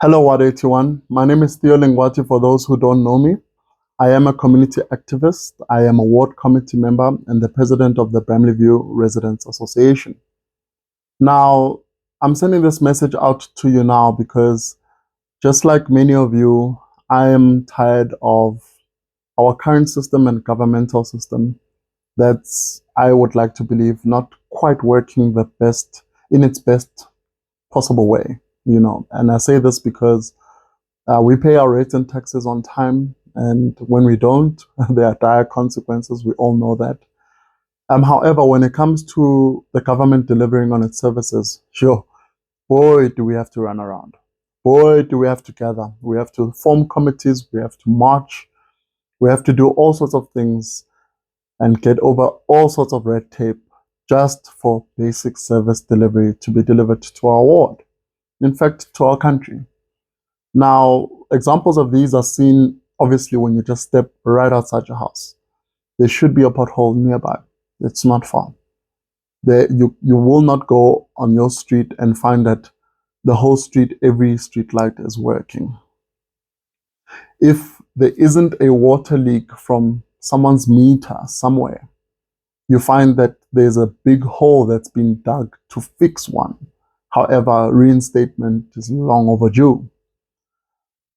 Hello, Ward 81. My name is Theo Lingwati. For those who don't know me, I am a community activist. I am a ward committee member and the president of the Bramley View Residents Association. Now, I'm sending this message out to you now because, just like many of you, I am tired of our current system and governmental system that's, I would like to believe, not quite working the best in its best possible way, And I say this because we pay our rates and taxes on time, and when we don't, there are dire consequences. We all know that. However, when it comes to the government delivering on its services, sure, boy, do we have to run around. Boy, do we have to gather. We have to form committees. We have to march. We have to do all sorts of things and get over all sorts of red tape just for basic service delivery to be delivered to our ward. In fact, to our country. Now, examples of these are seen obviously when you just step right outside your house. There should be a pothole nearby. It's not far. You will not go on your street and find that the whole street, every street light is working. If there isn't a water leak from someone's meter somewhere, you find that there's a big hole that's been dug to fix one. However, reinstatement is long overdue.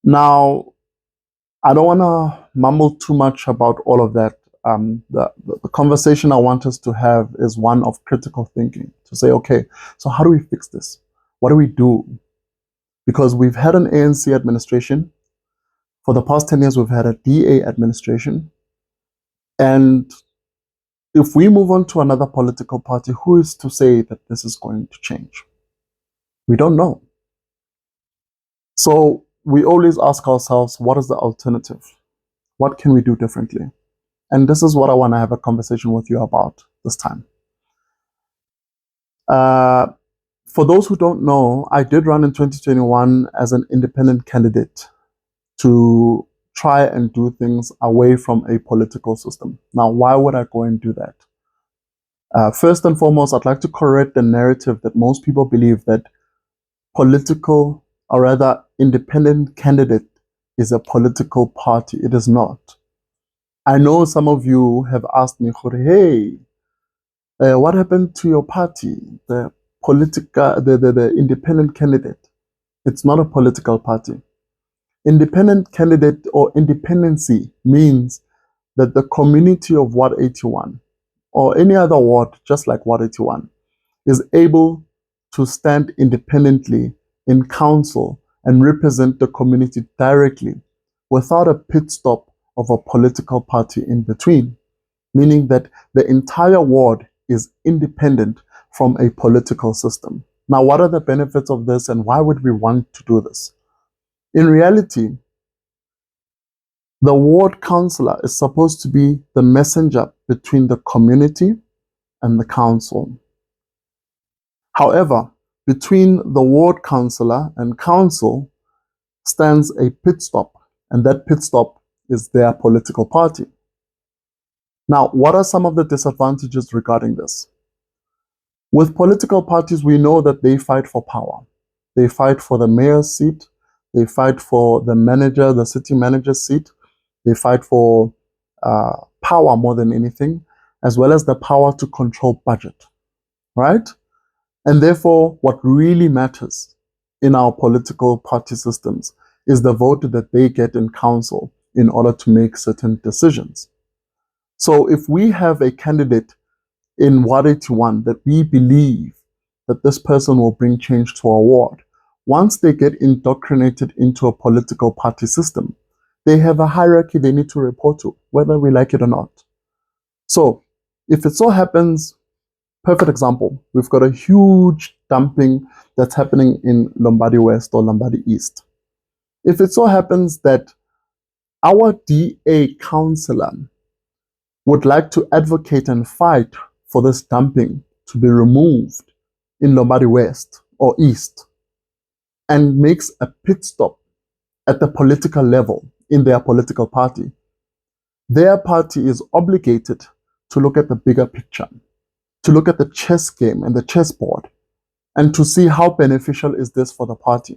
Now, I don't want to mumble too much about all of that. The conversation I want us to have is one of critical thinking, to say, okay, so how do we fix this? What do we do? Because we've had an ANC administration. For the past 10 years, we've had a DA administration. And if we move on to another political party, who is to say that this is going to change? We don't know. So we always ask ourselves, what is the alternative? What can we do differently? And this is what I want to have a conversation with you about this time. For those who don't know, I did run in 2021 as an independent candidate to try and do things away from a political system. Now, why would I go and do that? First and foremost, I'd like to correct the narrative that most people believe that political, or rather independent candidate is a political party. It is not. I know some of you have asked me, hey, what happened to your party, the independent candidate? It's not a political party. Independent candidate or independency means that the community of Ward 81 or any other ward, just like Ward 81, is able to stand independently in council and represent the community directly without a pit stop of a political party in between, meaning that the entire ward is independent from a political system. Now, what are the benefits of this and why would we want to do this? In reality, the ward councillor is supposed to be the messenger between the community and the council. However, between the ward councillor and council stands a pit stop, and that pit stop is their political party. Now, what are some of the disadvantages regarding this? With political parties, we know that they fight for power. They fight for the mayor's seat. They fight for the city manager's seat. They fight for power more than anything, as well as the power to control budget, right? And therefore, what really matters in our political party systems is the vote that they get in council in order to make certain decisions. So if we have a candidate in Ward 81 that we believe that this person will bring change to our ward, once they get indoctrinated into a political party system, they have a hierarchy they need to report to, whether we like it or not. So if it so happens, perfect example, we've got a huge dumping that's happening in Lombardy West or Lombardy East. If it so happens that our DA councillor would like to advocate and fight for this dumping to be removed in Lombardy West or East and makes a pit stop at the political level in their political party, their party is obligated to look at the bigger picture, to look at the chess game and the chessboard, and to see how beneficial is this for the party.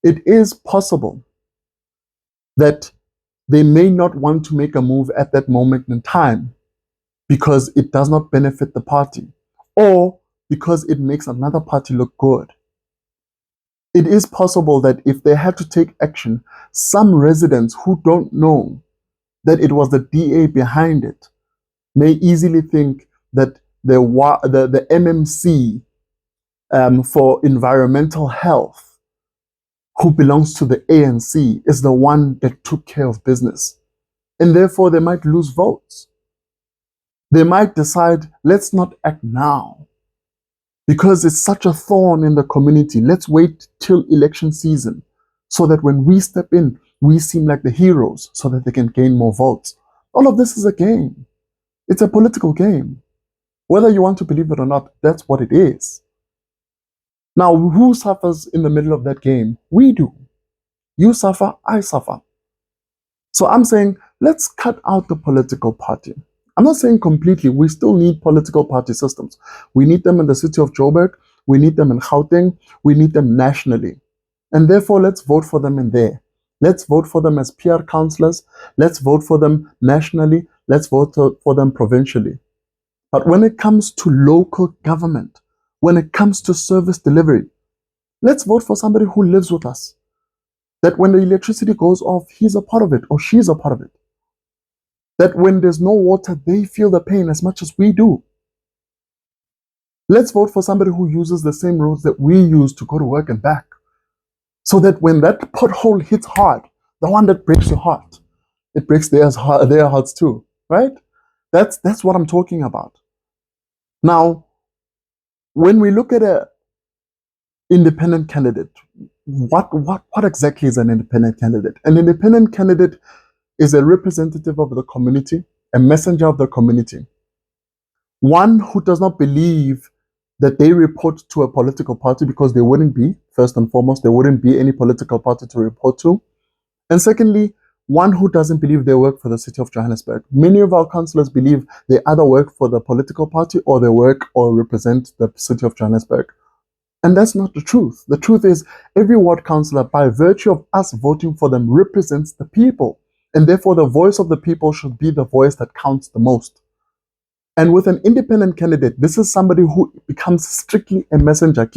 it is possible that they may not want to make a move at that moment in time because it does not benefit the party or because it makes another party look good. It is possible that if they had to take action, some residents who don't know that it was the DA behind it may easily think that the MMC for environmental health, who belongs to the ANC, is the one that took care of business. And therefore, they might lose votes. They might decide, let's not act now because it's such a thorn in the community. Let's wait till election season so that when we step in, we seem like the heroes so that they can gain more votes. All of this is a game. It's a political game. Whether you want to believe it or not, that's what it is. Now, who suffers in the middle of that game? We do. You suffer, I suffer. So I'm saying, let's cut out the political party. I'm not saying completely. We still need political party systems. We need them in the city of Joburg. We need them in Gauteng. We need them nationally. And therefore, let's vote for them in there. Let's vote for them as PR councillors. Let's vote for them nationally. Let's vote for them provincially. But when it comes to local government, when it comes to service delivery, let's vote for somebody who lives with us. That when the electricity goes off, he's a part of it or she's a part of it. That when there's no water, they feel the pain as much as we do. Let's vote for somebody who uses the same roads that we use to go to work and back. So that when that pothole hits hard, the one that breaks your heart, it breaks their hearts too, right? That's what I'm talking about. Now, when we look at an independent candidate, what exactly is an independent candidate? An independent candidate is a representative of the community, a messenger of the community. One who does not believe that they report to a political party because they wouldn't be, first and foremost, there wouldn't be any political party to report to. And secondly, one who doesn't believe they work for the city of Johannesburg. Many of our councillors believe they either work for the political party or they work or represent the city of Johannesburg. And that's not the truth. The truth is every ward councillor, by virtue of us voting for them, represents the people. And therefore, the voice of the people should be the voice that counts the most. And with an independent candidate, this is somebody who becomes strictly a messenger.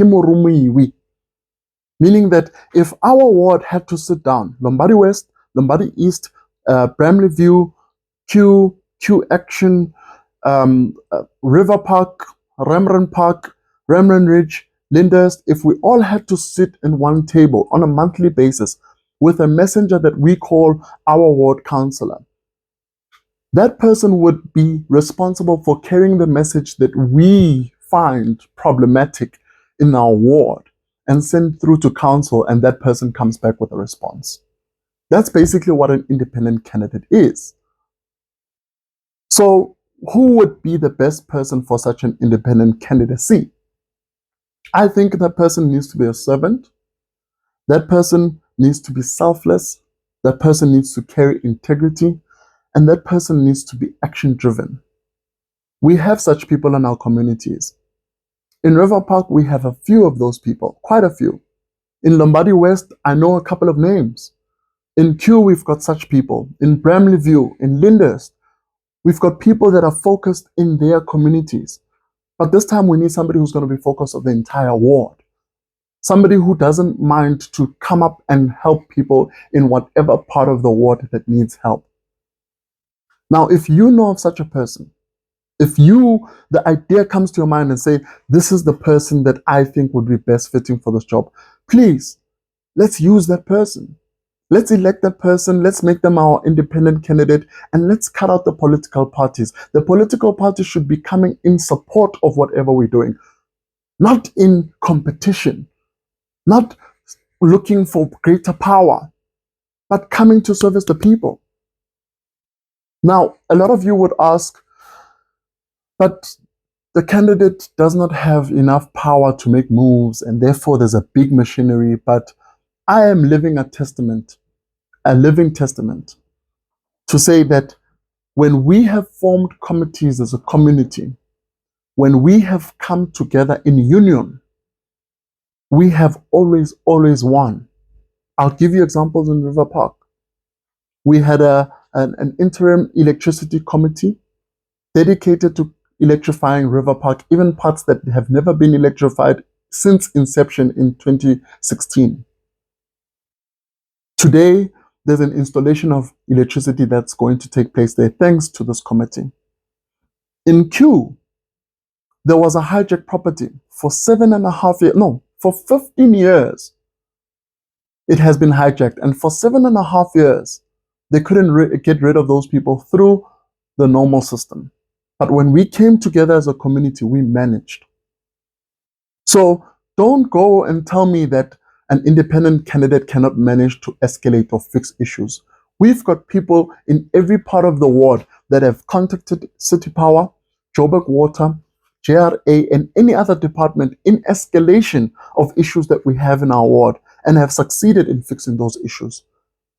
Meaning that if our ward had to sit down, Lombardy West, Lombardy East, Bramley View, Q Action, River Park, Remren Park, Remren Ridge, Lyndhurst, if we all had to sit in one table on a monthly basis with a messenger that we call our ward councillor, that person would be responsible for carrying the message that we find problematic in our ward and send through to council, and that person comes back with a response. That's basically what an independent candidate is. So who would be the best person for such an independent candidacy? I think that person needs to be a servant. That person needs to be selfless. That person needs to carry integrity. And that person needs to be action-driven. We have such people in our communities. In River Park, we have a few of those people, quite a few. In Lombardy West, I know a couple of names. In Q, we've got such people. In Bramley View, in Lyndhurst, we've got people that are focused in their communities. But this time we need somebody who's going to be focused on the entire ward. Somebody who doesn't mind to come up and help people in whatever part of the ward that needs help. Now, if you know of such a person, if the idea comes to your mind and say, this is the person that I think would be best fitting for this job, please, let's use that person. Let's elect that person. Let's make them our independent candidate, and let's cut out the political parties. The political parties should be coming in support of whatever we're doing, not in competition, not looking for greater power, but coming to service the people. Now, a lot of you would ask, but the candidate does not have enough power to make moves, and therefore there's a big machinery. But I am living a living testament to say that when we have formed committees as a community, when we have come together in union, we have always won. I'll give you examples in River Park. We had an interim electricity committee dedicated to electrifying River Park, even parts that have never been electrified since inception in 2016. Today, there's an installation of electricity that's going to take place there thanks to this committee. In Q, there was a hijacked property for 7.5 years, no, for 15 years. It has been hijacked, and for 7.5 years, they couldn't get rid of those people through the normal system. But when we came together as a community, we managed. So don't go and tell me that an independent candidate cannot manage to escalate or fix issues. We've got people in every part of the ward that have contacted City Power, Joburg Water, JRA, and any other department in escalation of issues that we have in our ward and have succeeded in fixing those issues.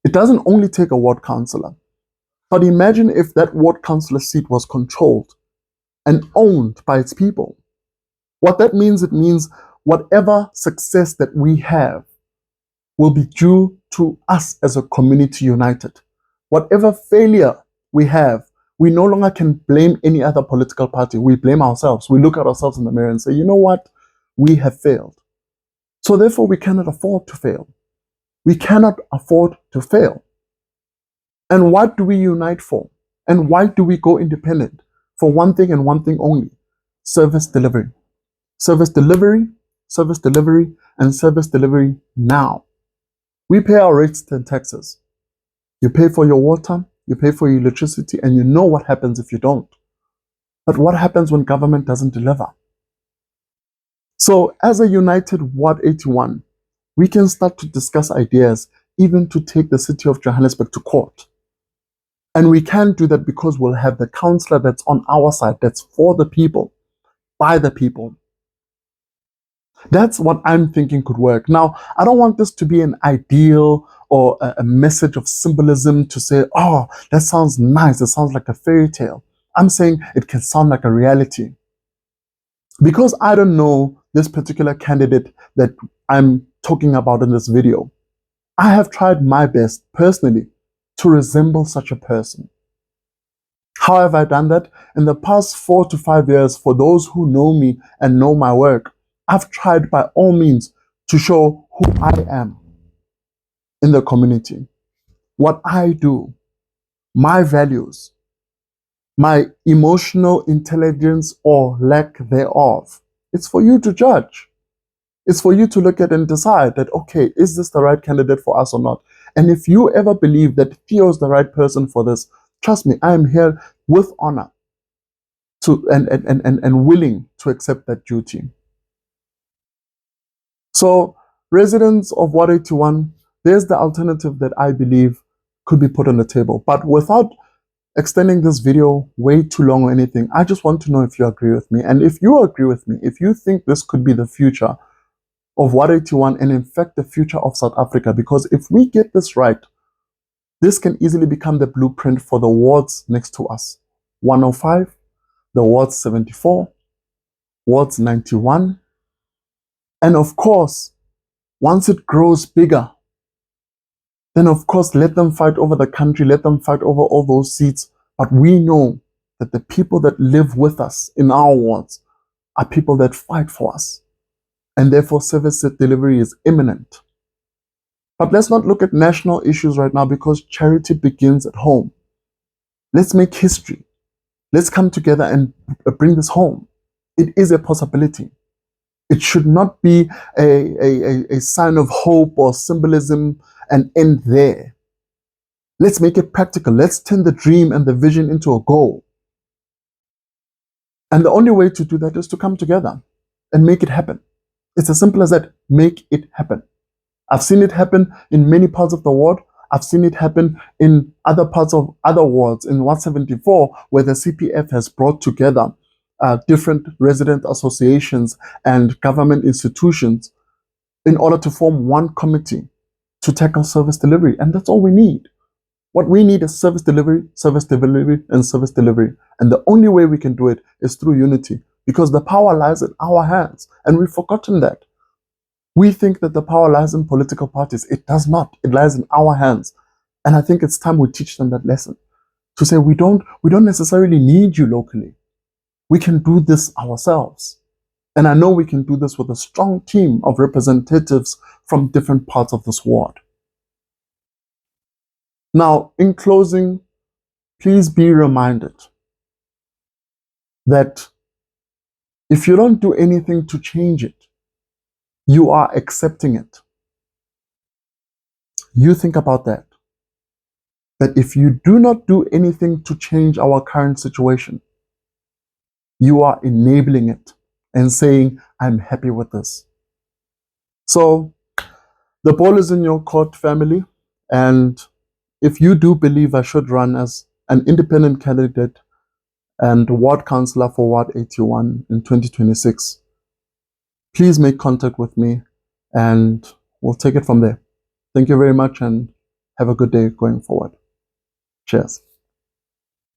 It doesn't only take a ward councillor. But imagine if that ward councillor seat was controlled and owned by its people. What that means, it means whatever success that we have will be due to us as a community united. Whatever failure we have, we no longer can blame any other political party. We blame ourselves. We look at ourselves in the mirror and say, you know what? We have failed. So therefore, we cannot afford to fail. We cannot afford to fail. And what do we unite for? And why do we go independent? For one thing and one thing only: service delivery. Service delivery, service delivery, and service delivery now. We pay our rates and taxes. You pay for your water, you pay for your electricity, and you know what happens if you don't. But what happens when government doesn't deliver? So as a united Ward 81, we can start to discuss ideas, even to take the city of Johannesburg to court. And we can do that because we'll have the councillor that's on our side, that's for the people, by the people. That's what I'm thinking could work. Now, I don't want this to be an ideal or a message of symbolism to say, oh, that sounds nice, it sounds like a fairy tale. I'm saying it can sound like a reality. Because I don't know this particular candidate that I'm talking about in this video, I have tried my best personally to resemble such a person. How have I done that? In the past 4 to 5 years, for those who know me and know my work, I've tried by all means to show who I am in the community, what I do, my values, my emotional intelligence or lack thereof. It's for you to judge. It's for you to look at and decide that, okay, is this the right candidate for us or not? And if you ever believe that Theo is the right person for this, trust me, I am here with honor to and willing to accept that duty. So, residents of Ward 81, there's the alternative that I believe could be put on the table. But without extending this video way too long or anything, I just want to know if you agree with me. And if you agree with me, if you think this could be the future of Ward 81 and in fact the future of South Africa, because if we get this right, this can easily become the blueprint for the wards next to us. 105, the wards 74, wards 91. And of course, once it grows bigger, then of course let them fight over the country, let them fight over all those seats. But we know that the people that live with us in our wards are people that fight for us. And therefore service delivery is imminent. But let's not look at national issues right now, because charity begins at home. Let's make history. Let's come together and bring this home. It is a possibility. It should not be a sign of hope or symbolism and end there. Let's make it practical. Let's turn the dream and the vision into a goal. And the only way to do that is to come together and make it happen. It's as simple as that. Make it happen. I've seen it happen in many parts of the ward. I've seen it happen in other parts of other wards. In Ward 74, where the CPF has brought together different resident associations and government institutions in order to form one committee to tackle service delivery. And that's all we need. What we need is service delivery, and service delivery. And the only way we can do it is through unity, because the power lies in our hands. And we've forgotten that. We think that the power lies in political parties. It does not. It lies in our hands. And I think it's time we teach them that lesson, to say we don't necessarily need you locally. We can do this ourselves. And I know we can do this with a strong team of representatives from different parts of this ward. Now, in closing, please be reminded that if you don't do anything to change it, you are accepting it. You think about that. That if you do not do anything to change our current situation, you are enabling it and saying, I'm happy with this. So the ball is in your court, family. And if you do believe I should run as an independent candidate and ward councillor for Ward 81 in 2026, please make contact with me and we'll take it from there. Thank you very much and have a good day going forward. Cheers.